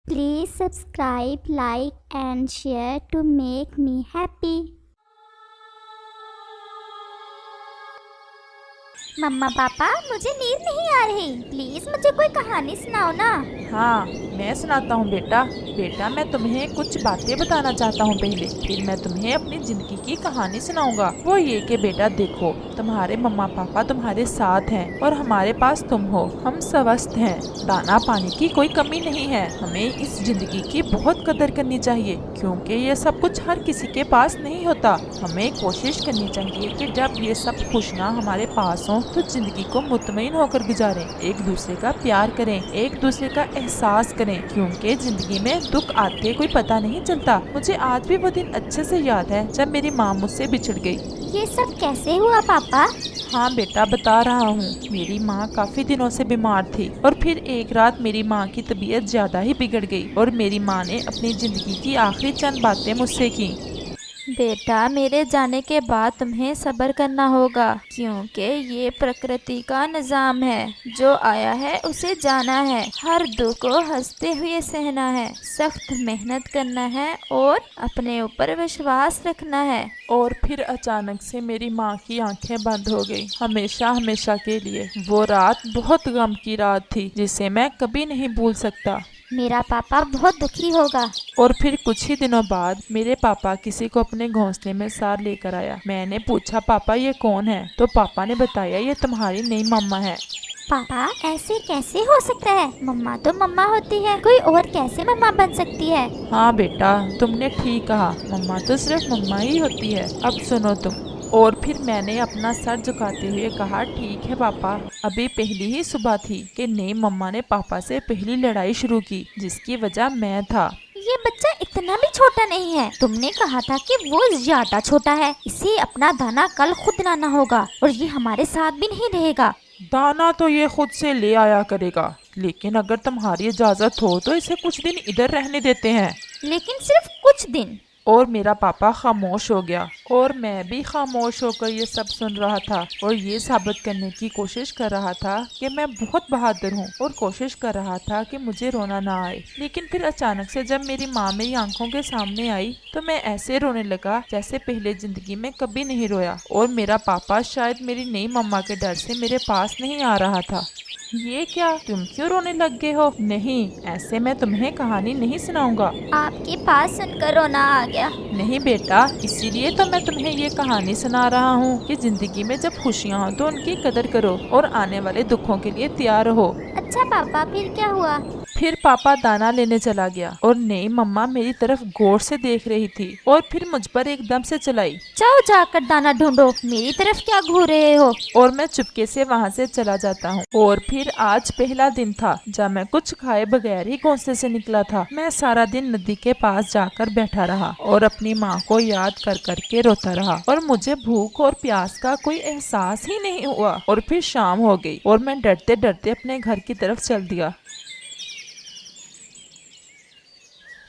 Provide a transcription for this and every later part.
Please subscribe, like and share to make me happy. मम्मा पापा, मुझे नींद नहीं आ रही। प्लीज मुझे कोई कहानी सुनाओ ना। हाँ, मैं सुनाता हूँ बेटा। बेटा, मैं तुम्हें कुछ बातें बताना चाहता हूँ पहले, फिर मैं तुम्हें अपनी जिंदगी की कहानी सुनाऊंगा। वो ये कि बेटा देखो, तुम्हारे मम्मा पापा तुम्हारे साथ हैं और हमारे पास तुम हो। हम स्वस्थ हैं, दाना पानी की कोई कमी नहीं है। हमें इस जिंदगी की बहुत कदर करनी चाहिए, क्योंकि ये सब कुछ हर किसी के पास नहीं होता। हमें कोशिश करनी चाहिए कि जब ये सब खुशियाँ हमारे पास हों तो जिंदगी को मुतमईन होकर गुजारें, एक दूसरे का प्यार करें, एक दूसरे का एहसास करें, क्योंकि जिंदगी में दुख आते कोई पता नहीं चलता। मुझे आज भी वो दिन अच्छे से याद है जब मेरी माँ मुझसे बिछड़ गई। ये सब कैसे हुआ पापा? हाँ बेटा, बता रहा हूँ। मेरी माँ काफी दिनों से बीमार थी और फिर एक रात मेरी माँ की तबीयत ज्यादा ही बिगड़ गई और मेरी माँ ने अपनी जिंदगी की आखिरी चंद बातें मुझसे की। बेटा, मेरे जाने के बाद तुम्हें सब्र करना होगा, क्योंकि ये प्रकृति का निज़ाम है। जो आया है उसे जाना है। हर दुख को हंसते हुए सहना है, सख्त मेहनत करना है और अपने ऊपर विश्वास रखना है। और फिर अचानक से मेरी माँ की आंखें बंद हो गई, हमेशा हमेशा के लिए। वो रात बहुत गम की रात थी, जिसे मैं कभी नहीं भूल सकता। मेरा पापा बहुत दुखी होगा। और फिर कुछ ही दिनों बाद मेरे पापा किसी को अपने घोंसले में सार लेकर आया। मैंने पूछा, पापा ये कौन है? तो पापा ने बताया, ये तुम्हारी नई मम्मा है। पापा, ऐसे कैसे हो सकता है? मम्मा तो मम्मा होती है, कोई और कैसे मम्मा बन सकती है? हाँ बेटा, तुमने ठीक कहा, मम्मा तो सिर्फ मम्मा ही होती है। अब सुनो तुम। और फिर मैंने अपना सर झुकाते हुए कहा, ठीक है पापा। अभी पहली ही सुबह थी कि नई मम्मा ने पापा से पहली लड़ाई शुरू की, जिसकी वजह मैं था। ये बच्चा इतना भी छोटा नहीं है। तुमने कहा था कि वो ज्यादा छोटा है। इसे अपना दाना कल खुद लाना होगा और ये हमारे साथ भी नहीं रहेगा। दाना तो ये खुद से ले आया करेगा, लेकिन अगर तुम्हारी इजाजत हो तो इसे कुछ दिन इधर रहने देते हैं। लेकिन सिर्फ कुछ दिन। और मेरा पापा खामोश हो गया और मैं भी खामोश होकर ये सब सुन रहा था और ये साबित करने की कोशिश कर रहा था कि मैं बहुत बहादुर हूँ और कोशिश कर रहा था कि मुझे रोना ना आए। लेकिन फिर अचानक से जब मेरी माँ मेरी आंखों के सामने आई तो मैं ऐसे रोने लगा जैसे पहले जिंदगी में कभी नहीं रोया। और मेरा पापा शायद मेरी नई मम्मा के डर से मेरे पास नहीं आ रहा था। ये क्या, तुम क्यों रोने लग गए हो? नहीं, ऐसे मैं तुम्हें कहानी नहीं सुनाऊंगा। आपके पास सुनकर रोना आ गया। नहीं बेटा, इसीलिए तो मैं तुम्हें ये कहानी सुना रहा हूँ कि जिंदगी में जब खुशियाँ हो तो उनकी कदर करो और आने वाले दुखों के लिए तैयार रहो। अच्छा पापा, फिर क्या हुआ? फिर पापा दाना लेने चला गया और नई मम्मा मेरी तरफ गौर से देख रही थी और फिर मुझ पर एकदम से चलाई। जाओ जाकर दाना ढूंढो, मेरी तरफ क्या घूर रहे हो? और मैं चुपके से वहाँ से चला जाता हूँ। और फिर आज पहला दिन था जब मैं कुछ खाए बगैर ही घोंसले से निकला था। मैं सारा दिन नदी के पास जाकर बैठा रहा और अपनी माँ को याद कर करके रोता रहा और मुझे भूख और प्यास का कोई एहसास ही नहीं हुआ। और फिर शाम हो गई और मैं डरते डरते अपने घर की तरफ चल दिया।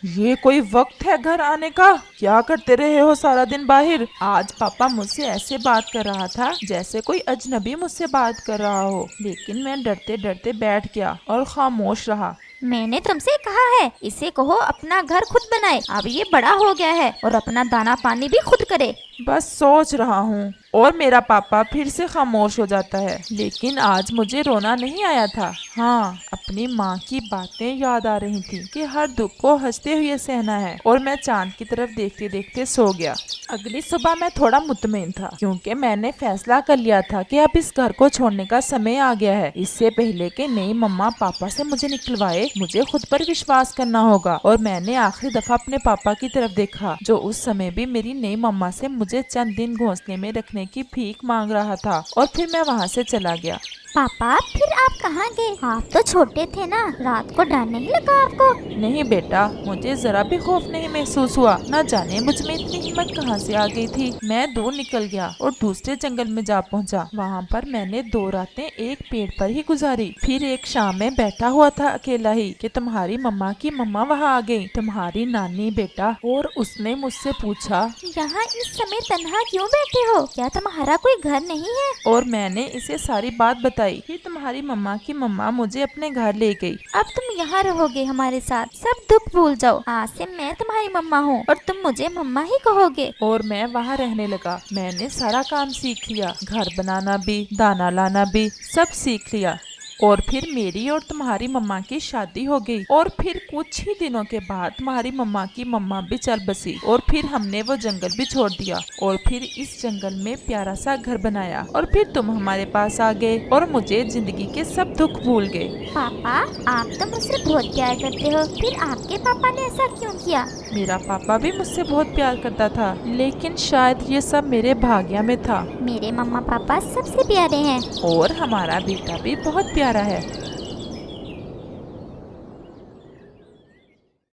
ये कोई वक्त है घर आने का? क्या करते रहे हो सारा दिन बाहर? आज पापा मुझसे ऐसे बात कर रहा था जैसे कोई अजनबी मुझसे बात कर रहा हो, लेकिन मैं डरते डरते बैठ गया और खामोश रहा। मैंने तुमसे कहा है इसे कहो अपना घर खुद बनाए। अब ये बड़ा हो गया है और अपना दाना पानी भी खुद करे। बस सोच रहा हूँ। और मेरा पापा फिर से खामोश हो जाता है। लेकिन आज मुझे रोना नहीं आया था। हाँ, अपनी माँ की बातें याद आ रही थी कि हर दुख को हंसते हुए सहना है। और मैं चांद की तरफ देखते देखते सो गया। अगली सुबह मैं थोड़ा मुतमईन था, क्योंकि मैंने फैसला कर लिया था कि अब इस घर को छोड़ने का समय आ गया है। इससे पहले कि नई मम्मा पापा से मुझे निकलवाए, मुझे खुद पर विश्वास करना होगा। और मैंने आखिरी दफा अपने पापा की तरफ देखा, जो उस समय भी मेरी नई मम्मा से मुझे चंद दिन घोंसले में रखने की भीख मांग रहा था। और फिर मैं वहाँ से चला गया। पापा, फिर आप कहाँ गए? आप तो छोटे थे ना, रात को डर नहीं लगा आपको? नहीं बेटा, मुझे जरा भी खौफ नहीं महसूस हुआ। न जाने मुझ में इतनी हिम्मत कहाँ से आ गई थी। मैं दूर निकल गया और दूसरे जंगल में जा पहुँचा। वहाँ पर मैंने 2 रातें एक पेड़ पर ही गुजारी। फिर एक शाम में बैठा हुआ था अकेला ही कि तुम्हारी मम्मा की मम्मा वहाँ आ गई, तुम्हारी नानी बेटा। और उसने मुझसे पूछा, यहाँ इस समय तन्हा क्यों बैठे हो? क्या तुम्हारा कोई घर नहीं है? और मैंने इसे सारी बात बताई। आई। फिर तुम्हारी मम्मा की मम्मा मुझे अपने घर ले गई। अब तुम यहाँ रहोगे हमारे साथ, सब दुख भूल जाओ। आज से मैं तुम्हारी मम्मा हूँ और तुम मुझे मम्मा ही कहोगे। और मैं वहाँ रहने लगा। मैंने सारा काम सीख लिया, घर बनाना भी, दाना लाना भी, सब सीख लिया। और फिर मेरी और तुम्हारी मम्मा की शादी हो गई। और फिर कुछ ही दिनों के बाद तुम्हारी मम्मा की मम्मा भी चल बसी। और फिर हमने वो जंगल भी छोड़ दिया और फिर इस जंगल में प्यारा सा घर बनाया। और फिर तुम हमारे पास आ गए और मुझे जिंदगी के सब दुख भूल गए। पापा, आप तो मुझसे बहुत प्यार करते हो, फिर आपके पापा ने ऐसा क्यों किया? मेरा पापा भी मुझसे बहुत प्यार करता था, लेकिन शायद ये सब मेरे भाग्य में था। मेरे मम्मा पापा सबसे प्यारे हैं। और हमारा बेटा भी बहुत प्यारा है।